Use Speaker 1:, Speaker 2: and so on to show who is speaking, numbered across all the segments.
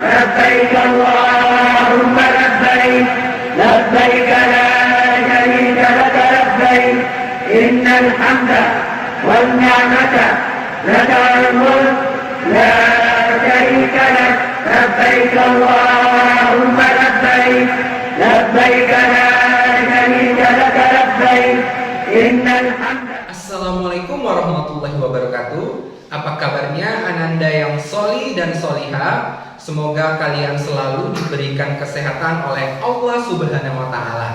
Speaker 1: لبيك اللهم لبيك لبيك لا شريك لك لبيك إن الحمد والنعمة لك والملك لا شريك لك لبيك اللهم لبيك لبيك لا شريك لك لبيك إن الحمد.
Speaker 2: Assalamualaikum warahmatullahi wabarakatuh. Apa kabarnya Ananda yang soli dan soliha? Semoga kalian selalu diberikan kesehatan oleh Allah Subhanahu wa Ta'ala.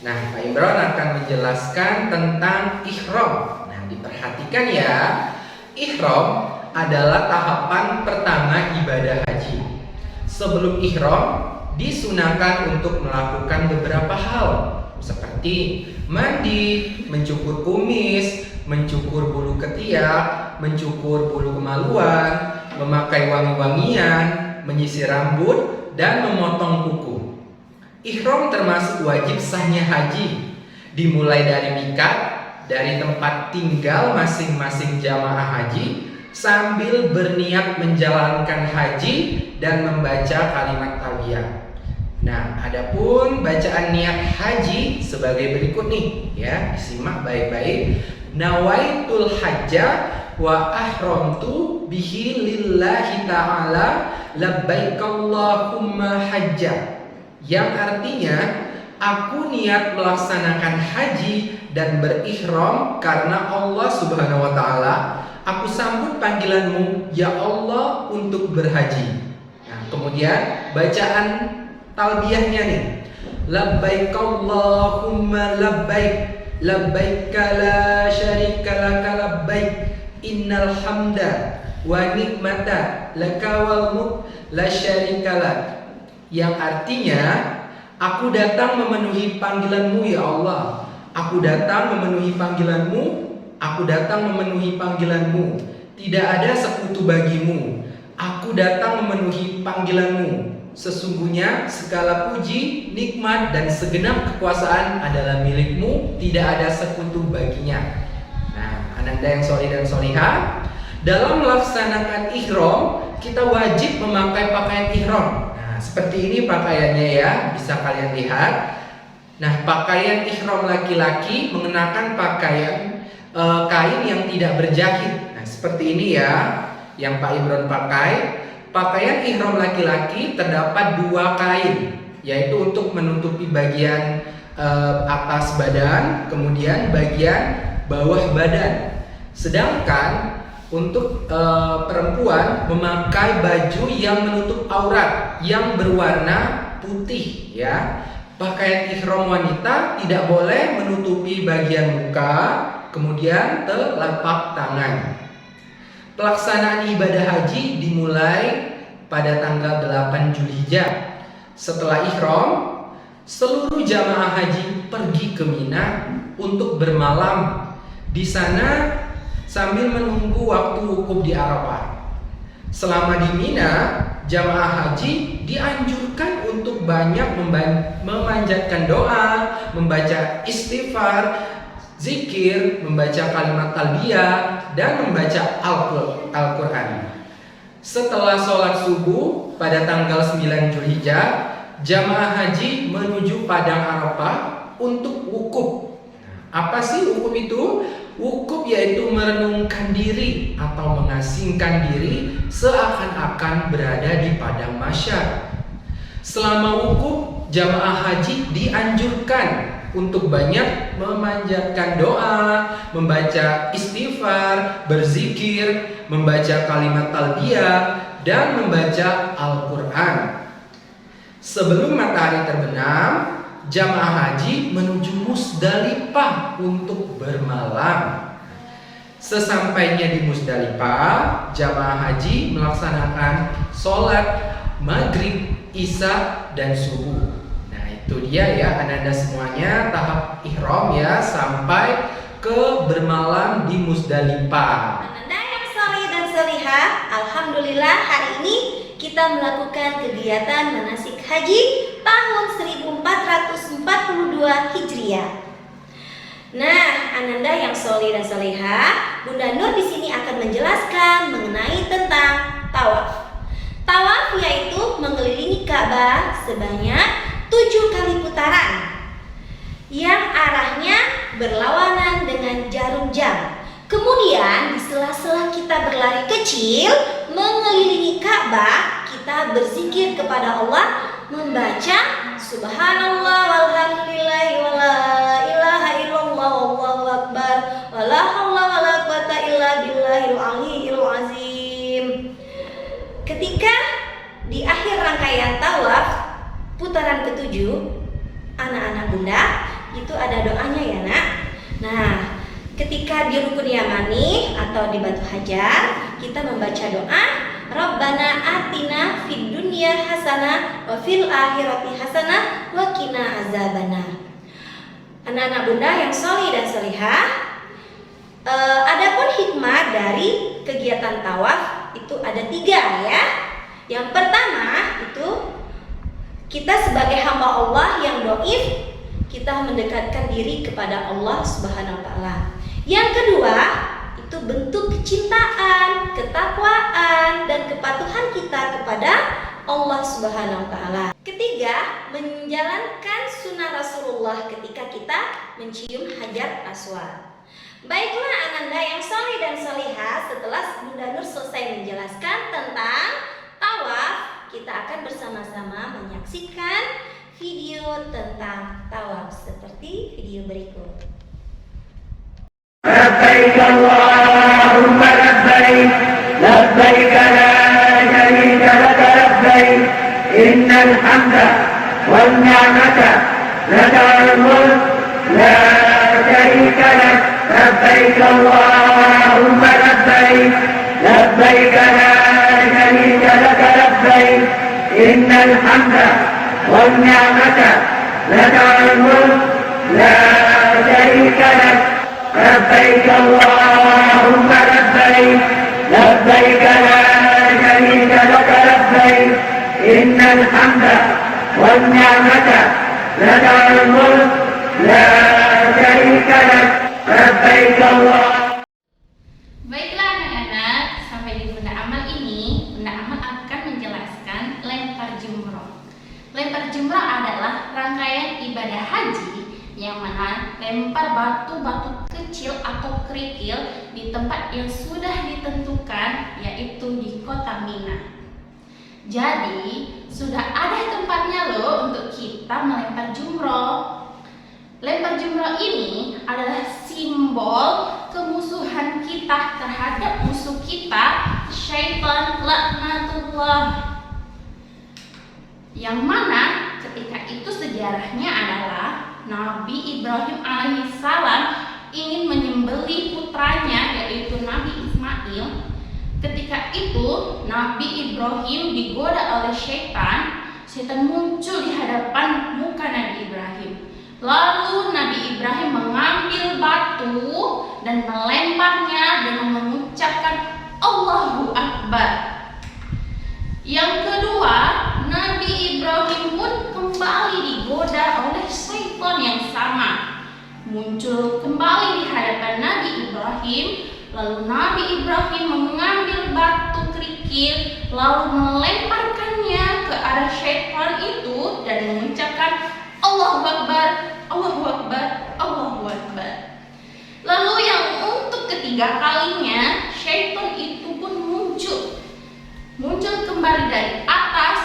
Speaker 2: Nah, Pak Imron akan menjelaskan tentang ihram. Nah, diperhatikan ya. Ihram adalah tahapan pertama ibadah haji. Sebelum ihram disunahkan untuk melakukan beberapa hal seperti mandi, mencukur kumis, mencukur bulu ketiak, mencukur bulu kemaluan, memakai wangi-wangian, menyisir rambut, dan memotong kuku. Ihram termasuk wajib sahnya haji, dimulai dari miqat, dari tempat tinggal masing-masing jamaah haji, sambil berniat menjalankan haji dan membaca kalimat talbiyah. Nah, adapun bacaan niat haji sebagai berikut nih, ya, disimak baik-baik. Nawaitul hajja wa ahramtu bihi lillahi ta'ala labbaikallahumma hajja, yang artinya aku niat melaksanakan haji dan berihram karena Allah Subhanahu wa Ta'ala. Aku sambut panggilanmu ya Allah untuk berhaji. Nah, kemudian bacaan talbiyahnya nih, labbaik Allahumma labbaik labbaik la syarika laka labbaik innal hamda wa nikmata laka wal mulk la syarika lak, yang artinya aku datang memenuhi panggilanmu ya Allah, aku datang memenuhi panggilanmu, aku datang memenuhi panggilanmu, tidak ada sekutu bagimu, aku datang memenuhi panggilanmu. Sesungguhnya segala puji, nikmat, dan segenap kekuasaan adalah milikmu, tidak ada sekutu baginya. Nah, Ananda yang sholih dan sholihah, dalam melaksanakan ihram kita wajib memakai pakaian ihram. Nah, seperti ini pakaiannya ya, bisa kalian lihat. Nah, pakaian ihram laki-laki mengenakan pakaian kain yang tidak berjahit. Nah, seperti ini ya, yang Pak Imron pakai. Pakaian ihram laki-laki terdapat dua kain, yaitu untuk menutupi bagian atas badan, kemudian bagian bawah badan. Sedangkan untuk perempuan memakai baju yang menutup aurat yang berwarna putih ya. Pakaian ihram wanita tidak boleh menutupi bagian muka, kemudian telapak tangan. Pelaksanaan ibadah haji dimulai pada tanggal 8 Zulhijjah. Setelah ihram, seluruh jamaah haji pergi ke Mina untuk bermalam di sana sambil menunggu waktu wukuf di Arafah. Selama di Mina, jamaah haji dianjurkan untuk banyak memanjatkan doa, membaca istighfar, zikir, membaca kalimat talbiyah, dan membaca Al-Quran. Setelah sholat subuh pada tanggal 9 Zulhijjah, jamaah haji menuju padang Arafah untuk wukuf. Apa sih wukuf itu? Wukuf yaitu merenungkan diri atau mengasingkan diri seakan-akan berada di padang mahsyar. Selama wukuf, jamaah haji dianjurkan untuk banyak memanjatkan doa, membaca istighfar, berzikir, membaca kalimat talbiyah, dan membaca Al-Quran. Sebelum matahari terbenam, jamaah haji menuju Musdalifah untuk bermalam. Sesampainya di Musdalifah, jamaah haji melaksanakan sholat maghrib, isya, dan subuh. Itu dia ya Ananda semuanya tahap ihram ya sampai ke bermalam di Musdalifah.
Speaker 3: Ananda yang sholih dan sholihah, alhamdulillah hari ini kita melakukan kegiatan manasik haji tahun 1442 Hijriah. Nah, Ananda yang sholih dan sholihah, Bunda Nur di sini akan menjelaskan mengenai tentang tawaf. Tawaf yaitu sebanyak 7 kali putaran yang arahnya berlawanan dengan jarum jam. Kemudian di sela-sela kita berlari kecil mengelilingi Ka'bah, kita berzikir kepada Allah, membaca subhanallah walhamdulillah wala ilaha illallah wallahu akbar wala haula wala quwata illa billahil aliyyil azim. Ketika di akhir rangkaian tawaf putaran ke-7, anak-anak bunda, itu ada doanya ya nak. Nah, ketika di rukun yamani atau di batu hajar, kita membaca doa Rabbana atina fid dunya hasanah wa fil akhirati hasanah wa qina azabannar. Anak-anak bunda yang sholih dan sholihah, adapun hikmah dari kegiatan tawaf itu ada 3 ya. Yang pertama itu kita sebagai hamba Allah yang dhaif, kita mendekatkan diri kepada Allah Subhanahu wa taala. Yang kedua, itu bentuk kecintaan, ketakwaan dan kepatuhan kita kepada Allah Subhanahu wa taala. Ketiga, menjalankan sunnah Rasulullah ketika kita mencium Hajar Aswad. Baiklah ananda yang sholih dan sholihah, setelah Bunda Nur selesai menjelaskan tentang tawaf, kita akan bersama-sama menyaksikan video tentang tawaf seperti video berikut.
Speaker 1: لبيك اللهم لبيك لبيك لا شريك لك لبيك إن الحمد والنعمة لك الملك لا شريك لك لبيك اللهم لبيك لبيك لا شريك لك لبيك إن الحمد والنعمة لك الملك لا شريك لك لبيك اللهم لبيك لبيك لا شريك لك لبيك إن الحمد والنعمة لك الملك لا شريك لك لبيك الله.
Speaker 4: Baiklah anak-anak, sampai di Bunda Amal ini, Bunda Amal akan menjelaskan lempar jumroh. Lempar jumroh adalah rangkaian ibadah haji yang mana lempar batu-batu kecil atau kerikil di tempat yang sudah ditentukan, yaitu di kota Mina. Jadi sudah ada tempatnya loh untuk kita melempar jumroh. Lempar jumroh ini adalah simbol kemusuhan kita terhadap musuh kita, syaitan laknatullah. Yang mana ketika itu sejarahnya adalah Nabi Ibrahim alaihissalam ingin menyembelih putranya, yaitu Nabi Ismail. Ketika itu Nabi Ibrahim digoda oleh syaitan. Syaitan muncul di hadapan muka Nabi Ibrahim. Lalu Nabi Ibrahim mengambil batu dan melemparnya dengan mengucapkan Allahu Akbar. Yang kedua, Nabi Ibrahim pun kembali digoda oleh syaitan yang sama. Muncul kembali di hadapan Nabi Ibrahim. Lalu Nabi Ibrahim mengambil batu kerikil lalu melemparkannya ke arah syaitan itu dan mengucapkan Allahu Akbar, Allahu Akbar, Allahu Akbar. Lalu yang untuk ketiga kalinya syaitan itu pun muncul kembali dari atas,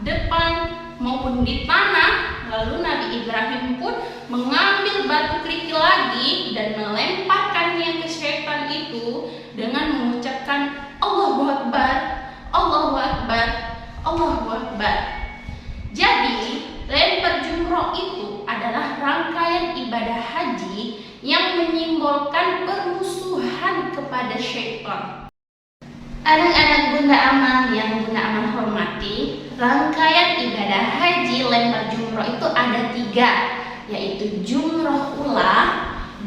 Speaker 4: depan maupun di tanah. Lalu Nabi Ibrahim pun mengambil batu kerikil lagi dan melemparkannya ke syaitan itu dengan mengucapkan Allahu Akbar, Allahu Akbar, Allahu Akbar. Jadi lempar jumroh itu adalah rangkaian ibadah haji yang menyimbolkan permusuhan kepada syaitan. Anak-anak Bunda Amal yang Bunda Amal hormati, rangkaian ibadah haji lempar jumroh itu ada 3, yaitu jumroh ula,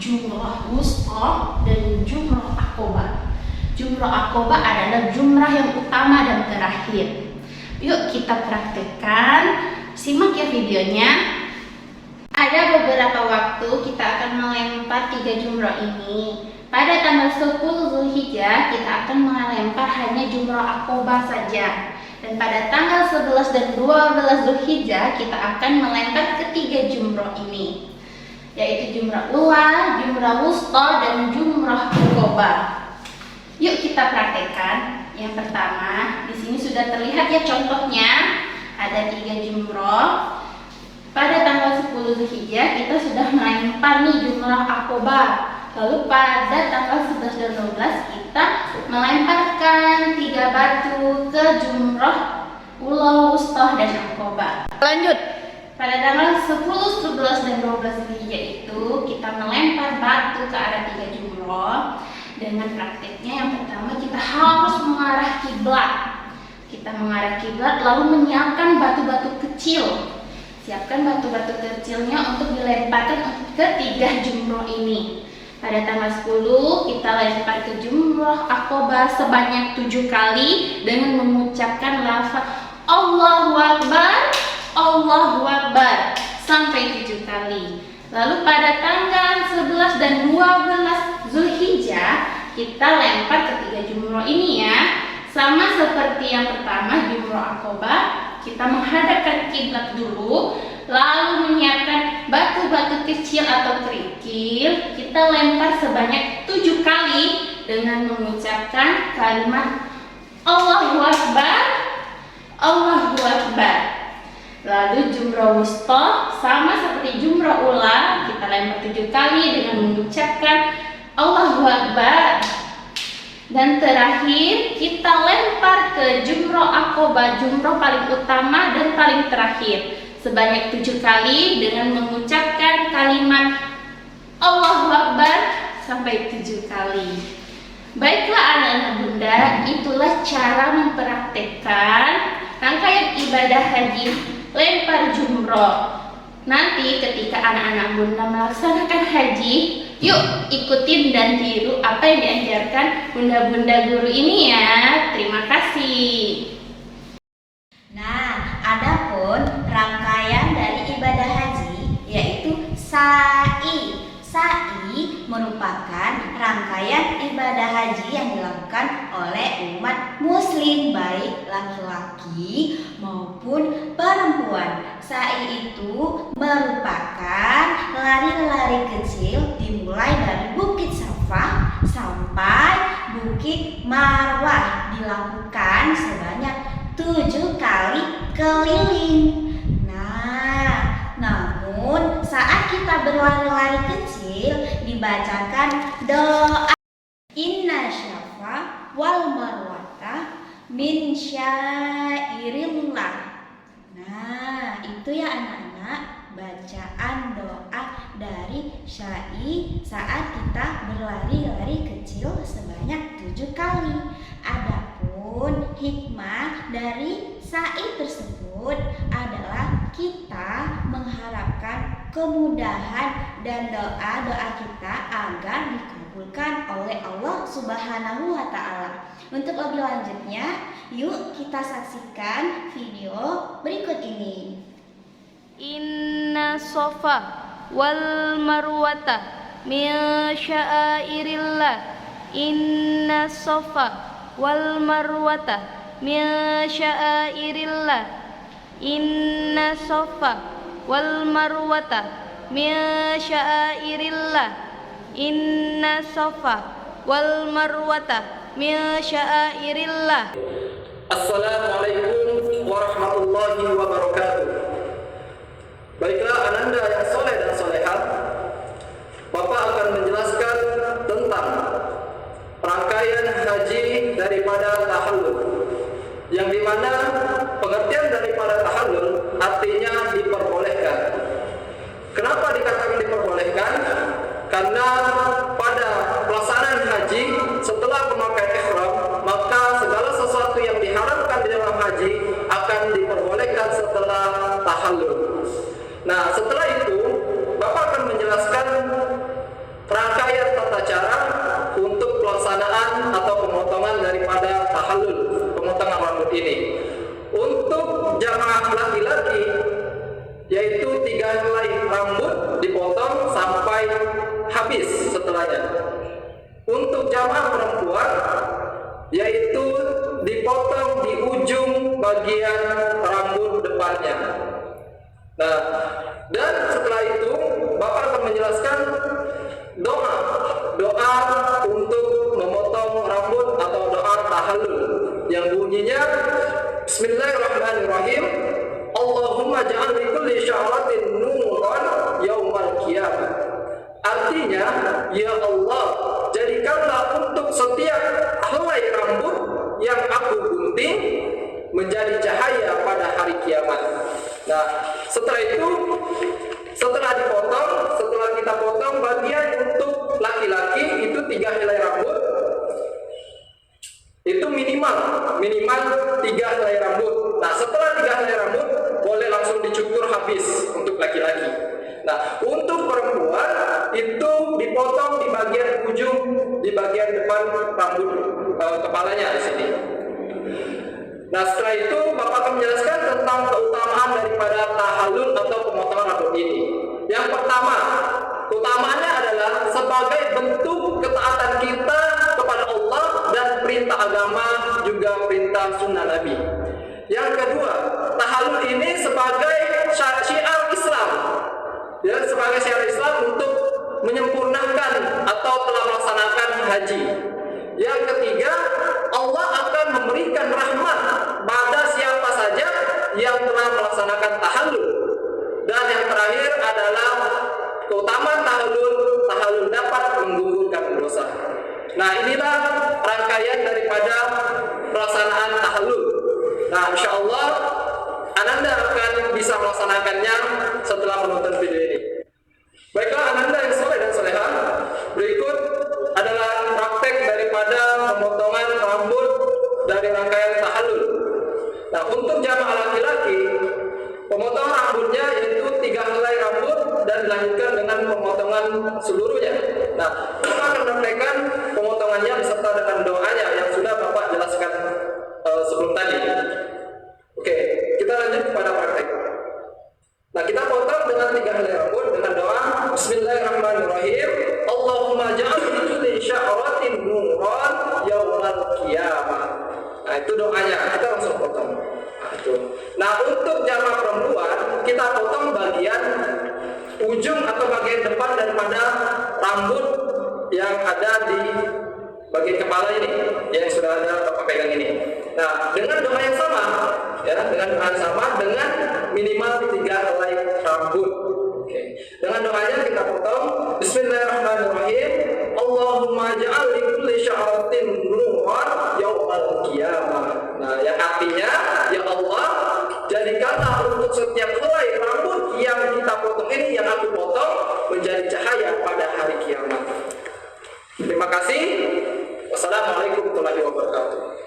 Speaker 4: jumroh wusta, dan jumroh akobah. Jumroh akobah adalah jumrah yang utama dan terakhir. Yuk kita praktekkan, simak ya videonya. Ada beberapa waktu kita akan melempar 3 jumroh ini. Pada tanggal 10 Zulhijjah kita akan melempar hanya jumroh akobah saja. Dan pada tanggal 11 dan 12 Zulhijjah kita akan melempar ketiga jumroh ini, yaitu jumrah ula, jumrah wusta, dan jumrah aqobah. Yuk kita praktekkan. Yang pertama, di sini sudah terlihat ya contohnya, ada 3 jumroh. Pada tanggal 10 Zulhijjah kita sudah melempar nih jumrah aqobah. Lalu pada tanggal 11 dan 12 kita melemparkan 3 batu ke jumrah ula, wusta, dan aqobah. Lanjut. Pada tanggal 10, 11, dan 12 Zulhijjah itu kita melempar batu ke arah 3 jumroh. Dengan prakteknya yang pertama kita harus mengarah kiblat. Kita mengarah kiblat lalu menyiapkan batu-batu kecil. Siapkan batu-batu kecilnya untuk dilemparkan ke 3 jumroh ini. Pada tanggal 10 kita lempar ke jumroh aqobah sebanyak 7 kali dengan mengucapkan lafaz Allahu Akbar, Allahu Akbar sampai 7 kali. Lalu pada tanggal 11 dan 12 Zulhijjah kita lempar ke 3 jumroh ini ya. Sama seperti yang pertama jumroh aqobah, kita menghadapkan kiblat dulu, lalu menyiapkan batu-batu kecil atau kerikil. Kita lempar sebanyak 7 kali dengan mengucapkan kalimat Allahu Akbar, Allahu Akbar. Lalu jumrah wusta sama seperti jumrah ula, kita lempar 7 kali dengan mengucapkan Allahu Akbar. Dan terakhir kita lempar ke jumrah aqobah, jumrah paling utama dan paling terakhir, sebanyak 7 kali dengan mengucapkan kalimat Allahu Akbar sampai 7 kali. Baiklah anak-anak bunda, itulah cara mempraktekkan rangkaian ibadah haji lempar jumroh. Nanti ketika anak-anak bunda melaksanakan haji, yuk ikutin dan tiru apa yang diajarkan bunda-bunda guru ini ya. Terima kasih.
Speaker 3: Nah, adapun rangkaian dari ibadah haji yaitu sa'i. Sa'i merupakan rangkaian ibadah haji yang dilakukan oleh umat muslim baik laki-laki maupun perempuan. Sa'i itu merupakan lari-lari kecil dimulai dari Bukit Safa sampai Bukit Marwah, dilakukan sebanyak 7 kali keliling. Namun saat kita berlari-lari kecil dibacakan doa Inna syafa wal marwata min syairillah. Nah, itu ya anak-anak, bacaan doa dari syai saat kita berlari-lari kecil sebanyak 7 kali. Adapun hikmah dari sa'i tersebut adalah kita mengharapkan kemudahan dan doa-doa kita agar dikabulkan oleh Allah Subhanahu wa Ta'ala. Untuk lebih lanjutnya, yuk kita saksikan video berikut ini.
Speaker 5: Inna sofa wal marwata min syairillah. Inna sofa wal marwata min syairillah. Inna sofa wal marwata min syairillah. Inna sofa wal marwata min syairillah.
Speaker 6: Assalamualaikum warahmatullahi wabarakatuh. Baiklah ananda yang soleh dan solehah, Bapak akan menjelaskan tentang rangkaian haji daripada tahallul, yang dimana pengertian daripada tahallul artinya diperbolehkan. Kenapa dikatakan diperbolehkan? Karena pada pelaksanaan haji setelah memakai ihram, maka segala sesuatu yang diharamkan di dalam haji akan diperbolehkan setelah tahallul. Nah, setelah itu Bapak akan menjelaskan rangkaian tata cara untuk pelaksanaan atau pemotongan daripada tahallul, pemotongan rambut ini. Untuk jamaah laki-laki, yaitu 3 helai rambut dipotong sampai habis setelahnya. Untuk jamaah perempuan, yaitu dipotong di ujung bagian rambut depannya. Nah, dan setelah itu Bapak akan menjelaskan doa untuk memotong rambut atau doa tahallul yang bunyinya Bismillahirrahmanirrahim. Allahumma ja'al li kulli sya'ratin nuran yaumal qiyamah. Artinya, ya Allah, jadikanlah untuk setiap helai rambut yang aku gunting menjadi cahaya pada hari kiamat. Nah, setelah itu, setelah kita potong bagian untuk laki-laki itu 3 helai rambut. Itu minimal 3 helai rambut. Nah, setelah 3 helai rambut boleh langsung dicukur habis untuk laki-laki. Nah, untuk perempuan itu dipotong di bagian ujung, di bagian depan rambut kepalanya di sini. Nah, setelah itu Bapak akan menjelaskan tentang keutamaan daripada tahallul atau pemotongan rambut ini. Yang pertama, keutamaannya adalah sebagai bentuk ketaatan kita kepada Allah dan perintah agama, juga perintah sunnah Nabi. Yang kedua, tahallul ini sebagai syiar Islam, ya, sebagai syiar Islam untuk menyempurnakan atau telah melaksanakan haji. Yang ketiga, Allah akan memberikan rahmat pada siapa saja yang telah melaksanakan tahallul. Dan yang terakhir adalah keutamaan tahallul dapat menggugurkan dosa. Nah, inilah rangkaian daripada pelaksanaan tahallul. Nah, insya Allah Ananda akan bisa melaksanakannya setelah menonton video ini. Baiklah Ananda yang soleh dan soleha, berikut adalah praktek daripada pemotongan rambut dari rangkaian tahallul. Nah, untuk jamaah laki-laki, pemotongan rambutnya yaitu 3 helai rambut dan dilanjutkan dengan pemotongan seluruhnya. Nah, kita akan mempraktekkan pemotongannya beserta dengan doanya yang sudah Bapak jelaskan sebelum tadi. Oke, kita lanjut kepada praktek. Nah, kita potong dengan 3 helai rambut dengan doa Bismillahirrahmanirrahim. Allahumma ja'al li kulli sya'ratin nuran yaumal qiyamah. Nah, itu doanya. Kita langsung potong. Nah, untuk jamaah perempuan, kita potong bagian ujung atau bagian depan daripada rambut yang ada di bagian kepala ini, yang sudah ada Bapak pegang ini. Nah, dengan doa yang sama, ya, dengan doa yang sama, dengan minimal 3 helai rambut. Oke. Dengan doanya kita potong Bismillahirrahmanirrahim. Allahumma ja'al li kulli sya'ratin nuran yaumal qiyamah. Nah, yang artinya, ya Allah, jadikanlah untuk setiap helai rambut yang kita potong ini, yang aku potong, menjadi cahaya pada hari kiamat. Terima kasih. Wassalamualaikum warahmatullahi wabarakatuh.